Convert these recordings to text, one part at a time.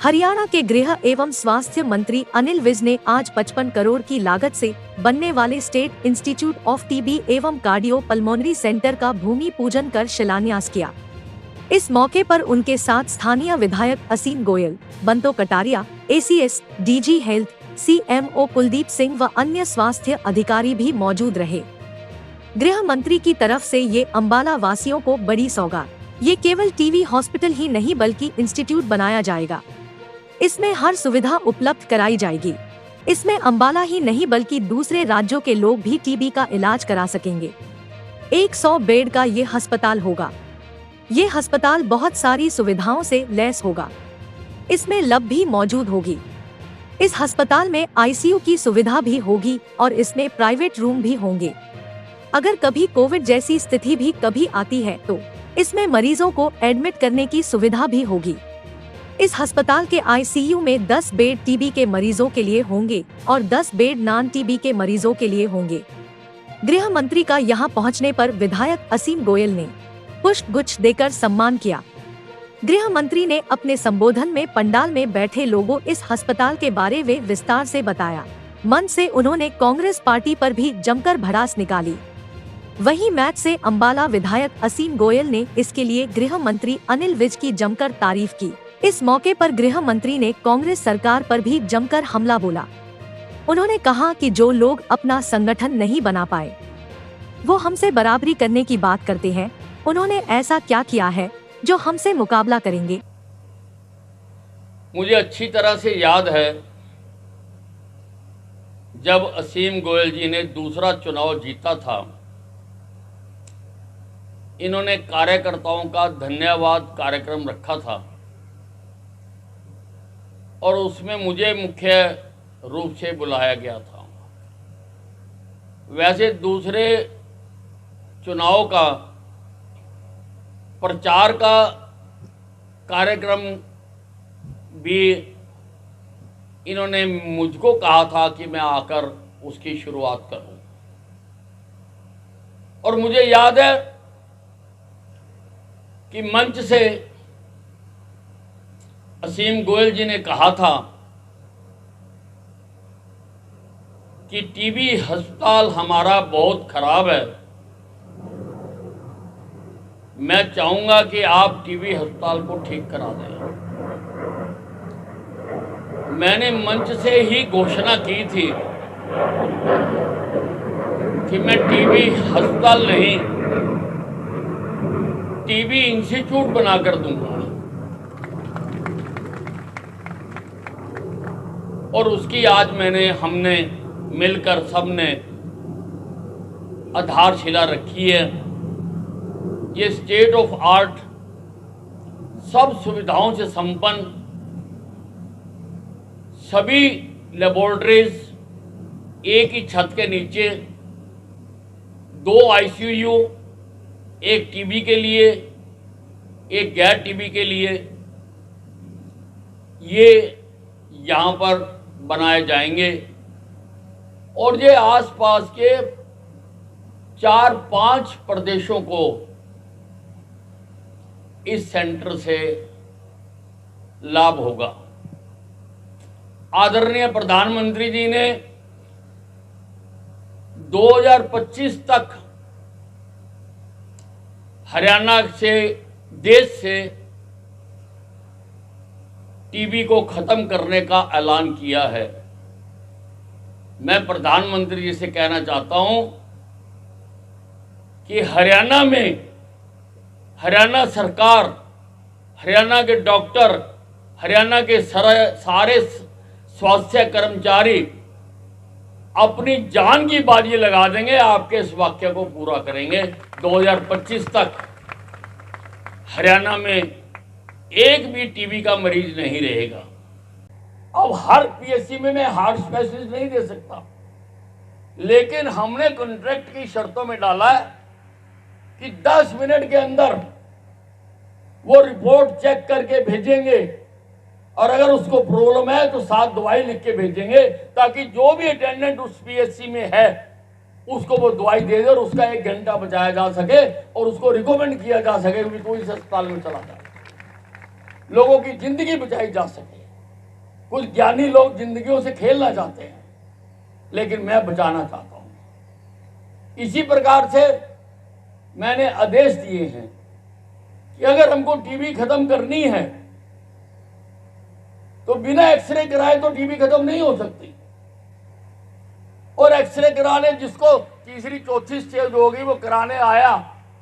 हरियाणा के गृह एवं स्वास्थ्य मंत्री अनिल विज ने आज 55 करोड़ की लागत से बनने वाले स्टेट इंस्टीट्यूट ऑफ टीबी एवं कार्डियो पल्मोनरी सेंटर का भूमि पूजन कर शिलान्यास किया। इस मौके पर उनके साथ स्थानीय विधायक Aseem Goyal, Banto Kataria, ACS, DG health, CMO Kuldeep Singh व अन्य स्वास्थ्य अधिकारी भी मौजूद रहे। गृह मंत्री की तरफ से ये अंबाला वासियों को बड़ी सौगात। ये केवल टीबी हॉस्पिटल ही नहीं बल्कि इंस्टीट्यूट बनाया जाएगा। इसमें हर सुविधा उपलब्ध कराई जाएगी। इसमें अंबाला ही नहीं बल्कि दूसरे राज्यों के लोग भी टीबी का इलाज करा सकेंगे। 100 बेड का ये अस्पताल होगा। ये अस्पताल बहुत सारी सुविधाओं से लैस होगा। इसमें लैब भी मौजूद होगी। इस अस्पताल में आईसीयू की सुविधा भी होगी और इसमें प्राइवेट रूम भी होंगे। अगर कभी कोविड जैसी स्थिति भी कभी आती है तो इसमें मरीजों को एडमिट करने की सुविधा भी होगी। इस अस्पताल के आईसीयू में 10 बेड टीबी के मरीजों के लिए होंगे और 10 बेड नॉन टीबी के मरीजों के लिए होंगे। गृह मंत्री का यहां पहुंचने पर विधायक असीम गोयल ने पुष्प गुच्छ देकर सम्मान किया। गृह मंत्री ने अपने संबोधन में पंडाल में बैठे लोगों इस अस्पताल के बारे में विस्तार से बताया। मंच से उन्होंने कांग्रेस पार्टी पर भी जमकर भड़ास निकाली। वहीं मैच से अंबाला विधायक असीम गोयल ने इसके लिए गृह मंत्री अनिल विज की जमकर तारीफ की। इस मौके पर गृह मंत्री ने कांग्रेस सरकार पर भी जमकर हमला बोला। उन्होंने कहा कि जो लोग अपना संगठन नहीं बना पाए वो हमसे बराबरी करने की बात करते हैं। उन्होंने ऐसा क्या किया है जो हमसे मुकाबला करेंगे? मुझे अच्छी तरह से याद है जब असीम गोयल जी ने दूसरा चुनाव जीता था, इन्होंने कार्यकर्ताओं का धन्यवाद कार्यक्रम रखा था और उसमें मुझे मुख्य रूप से बुलाया गया था। वैसे दूसरे चुनाव का प्रचार का कार्यक्रम भी इन्होंने मुझको कहा था कि मैं आकर उसकी शुरुआत करूं। और मुझे याद है कि मंच से असीम गोयल जी ने कहा था कि टीबी अस्पताल हमारा बहुत खराब है, मैं चाहूंगा कि आप टीबी अस्पताल को ठीक करा दें। मैंने मंच से ही घोषणा की थी कि मैं टीबी अस्पताल नहीं, टीबी इंस्टीट्यूट बनाकर दूंगा। और उसकी आज हमने मिलकर सबने आधारशिला रखी है। ये स्टेट ऑफ आर्ट सब सुविधाओं से संपन्न, सभी लेबोरेटरीज एक ही छत के नीचे, 2 आईसीयू, एक टीबी के लिए, एक गैर टीबी के लिए, ये यहाँ पर बनाए जाएंगे। और ये आसपास के 4-5 प्रदेशों को इस सेंटर से लाभ होगा। आदरणीय प्रधानमंत्री जी ने 2025 तक हरियाणा से, देश से टीबी को खत्म करने का ऐलान किया है। मैं प्रधानमंत्री जी से कहना चाहता हूं कि हरियाणा में, हरियाणा सरकार, हरियाणा के डॉक्टर, हरियाणा के सारे स्वास्थ्य कर्मचारी अपनी जान की बाजी लगा देंगे, आपके इस वाक्य को पूरा करेंगे। 2025 तक हरियाणा में एक भी टीबी का मरीज नहीं रहेगा। अब हर पीएचसी में मैं हार्ट स्पेशलिस्ट नहीं दे सकता, लेकिन हमने कॉन्ट्रैक्ट की शर्तों में डाला है कि 10 मिनट के अंदर वो रिपोर्ट चेक करके भेजेंगे और अगर उसको प्रॉब्लम है तो 7 दवाई लिख के भेजेंगे, ताकि जो भी अटेंडेंट उस पीएचसी में है उसको वो दवाई दे दे और उसका 1 घंटा बचाया जा सके और उसको रिकमेंड किया जा सके कि कोई इस अस्पताल में चला जाए, लोगों की जिंदगी बचाई जा सके। कुछ ज्ञानी लोग जिंदगियों से खेलना चाहते हैं, लेकिन मैं बचाना चाहता हूं। इसी प्रकार से मैंने आदेश दिए हैं कि अगर हमको टीबी खत्म करनी है तो बिना एक्सरे कराए तो टीबी खत्म नहीं हो सकती। और एक्सरे कराने जिसको तीसरी चौथी स्टेज होगी वो कराने आया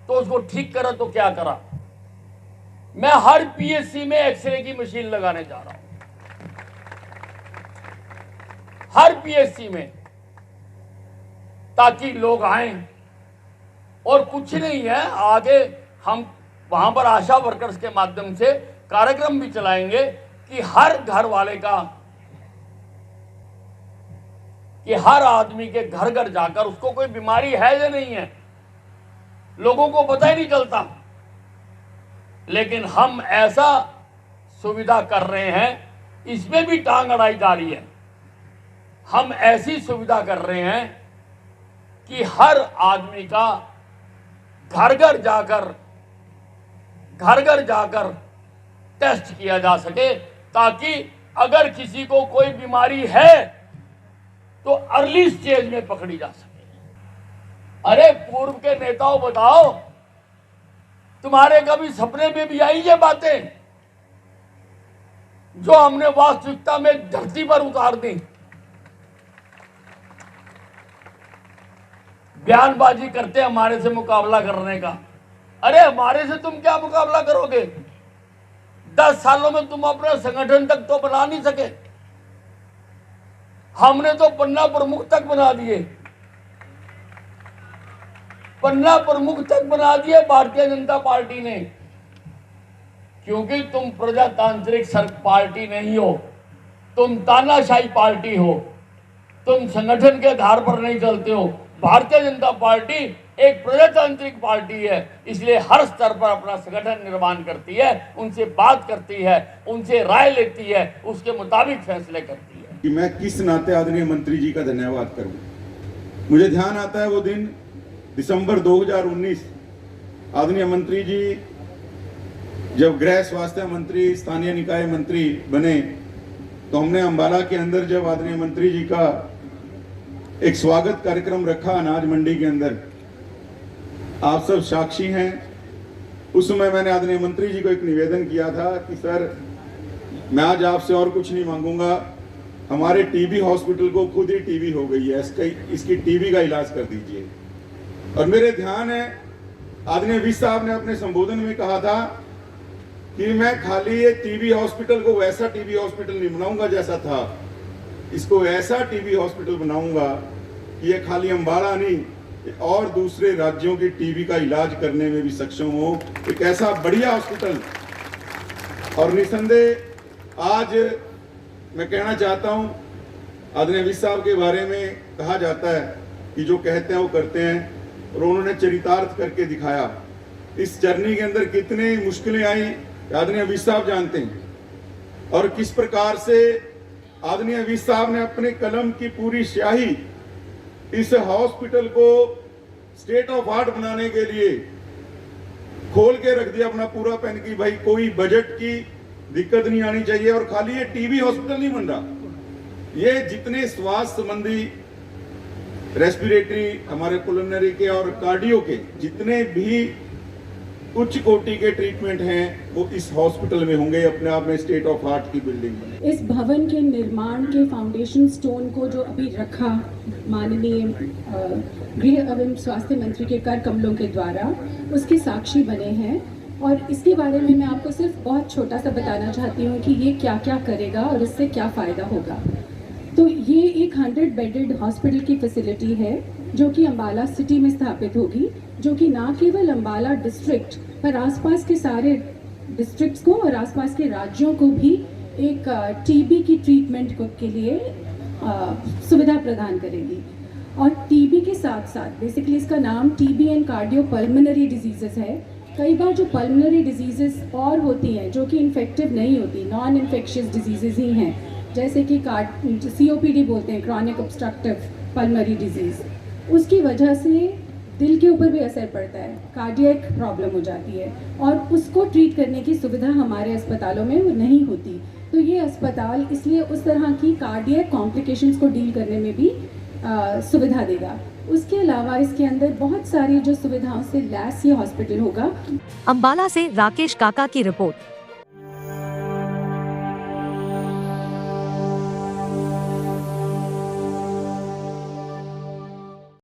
तो उसको ठीक करा तो क्या करा। मैं हर पीएचसी में एक्सरे की मशीन लगाने जा रहा हूं, हर पीएचसी में, ताकि लोग आए। और कुछ नहीं है, आगे हम वहां पर आशा वर्कर्स के माध्यम से कार्यक्रम भी चलाएंगे कि हर घर वाले का, कि हर आदमी के घर घर जाकर उसको कोई बीमारी है या नहीं है, लोगों को पता ही नहीं चलता। लेकिन हम ऐसा सुविधा कर रहे हैं, इसमें भी टांग अड़ाई जा रही है। हम ऐसी सुविधा कर रहे हैं कि हर आदमी का घर घर जाकर टेस्ट किया जा सके, ताकि अगर किसी को कोई बीमारी है तो अर्ली स्टेज में पकड़ी जा सके। अरे पूर्व के नेताओं, बताओ, तुम्हारे कभी सपने में भी आई ये बातें जो हमने वास्तविकता में धरती पर उतार दी? बयानबाजी करते हमारे से मुकाबला करने का। अरे हमारे से तुम क्या मुकाबला करोगे? 10 सालों में तुम अपना संगठन तक तो बना नहीं सके। हमने तो पन्ना प्रमुख तक बना दिए, पन्ना प्रमुख तक बना दिए भारतीय जनता पार्टी ने। क्योंकि तुम प्रजातांत्रिक पार्टी नहीं हो, तुम तानाशाही पार्टी हो, तुम संगठन के आधार पर नहीं चलते हो। भारतीय जनता पार्टी एक प्रजातांत्रिक पार्टी है, इसलिए हर स्तर पर अपना संगठन निर्माण करती है, उनसे बात करती है, उनसे राय लेती है, उसके मुताबिक फैसले करती है। कि मैं किस नाते आदरणीय मंत्री जी का धन्यवाद करूं। मुझे ध्यान आता है वो दिन दिसंबर 2019, आदरणीय मंत्री जी जब गृह स्वास्थ्य मंत्री, स्थानीय निकाय मंत्री बने, तो हमने अंबाला के अंदर जब आदरणीय मंत्री जी का एक स्वागत कार्यक्रम रखा अनाज मंडी के अंदर, आप सब साक्षी हैं। उस समय मैंने आदरणीय मंत्री जी को एक निवेदन किया था कि सर, मैं आज आपसे और कुछ नहीं मांगूंगा, हमारे टीबी हॉस्पिटल को खुद ही टीबी हो गई है, इसकी टीबी का इलाज कर दीजिए। और मेरे ध्यान है आदरणीय विज साहब ने अपने संबोधन में कहा था कि मैं खाली ये टीबी हॉस्पिटल को वैसा टीबी हॉस्पिटल नहीं बनाऊंगा जैसा था, इसको ऐसा टीबी हॉस्पिटल बनाऊंगा कि ये खाली अंबाला नहीं और दूसरे राज्यों की टीबी का इलाज करने में भी सक्षम हो, एक ऐसा बढ़िया हॉस्पिटल। और निसंदेह आज मैं कहना चाहता हूं, आदरणीय विज साहब के बारे में कहा जाता है कि जो कहते हैं वो करते हैं, और उन्होंने चरितार्थ करके दिखाया। इस जर्नी के अंदर कितनी मुश्किलें आई आदरणीय विज साहब जानते हैं, और किस प्रकार से आदरणीय विज साहब ने अपने कलम की पूरी स्याही इस हॉस्पिटल को स्टेट ऑफ आर्ट बनाने के लिए खोल के रख दिया अपना पूरा पेन की भाई कोई बजट की दिक्कत नहीं आनी चाहिए। और खाली ये टीबी हॉस्पिटल नहीं बन रहा, ये जितने स्वास्थ्य संबंधी रेस्पिरेटरी, हमारे पुलमनरी के और कार्डियो के जितने भी उच्च कोटि के ट्रीटमेंट हैं वो इस हॉस्पिटल में होंगे। अपने आप में स्टेट ऑफ आर्ट की बिल्डिंग बने। इस भवन के निर्माण के फाउंडेशन स्टोन को जो अभी रखा माननीय गृह एवं स्वास्थ्य मंत्री के कर कमलों के द्वारा, उसके साक्षी बने हैं। और इसके बारे में मैं आपको सिर्फ बहुत छोटा सा बताना चाहती हूँ कि ये क्या क्या करेगा और इससे क्या फ़ायदा होगा। तो ये एक 100 बेडेड हॉस्पिटल की फैसिलिटी है जो कि अंबाला सिटी में स्थापित होगी, जो कि ना केवल अंबाला डिस्ट्रिक्ट पर आसपास के सारे डिस्ट्रिक्ट्स को और आसपास के राज्यों को भी एक टीबी की ट्रीटमेंट के लिए सुविधा प्रदान करेगी। और टीबी के साथ साथ बेसिकली इसका नाम TB and cardio pulmonary diseases है। कई बार जो पल्मोनरी डिजीजेस और होती हैं जो कि इन्फेक्टिव नहीं होती, नॉन इन्फेक्शियस डिजीजेस ही हैं, जैसे कि COPD बोलते हैं, क्रॉनिक ऑब्स्ट्रक्टिव पल्मोनरी डिजीज़, उसकी वजह से दिल के ऊपर भी असर पड़ता है, कार्डियक प्रॉब्लम हो जाती है और उसको ट्रीट करने की सुविधा हमारे अस्पतालों में नहीं होती। तो ये अस्पताल इसलिए उस तरह की कार्डियक कॉम्प्लिकेशंस को डील करने में भी सुविधा देगा। उसके अलावा इसके अंदर बहुत सारी जो सुविधाओं से लैस ये हॉस्पिटल होगा। अंबाला से राकेश काका की रिपोर्ट।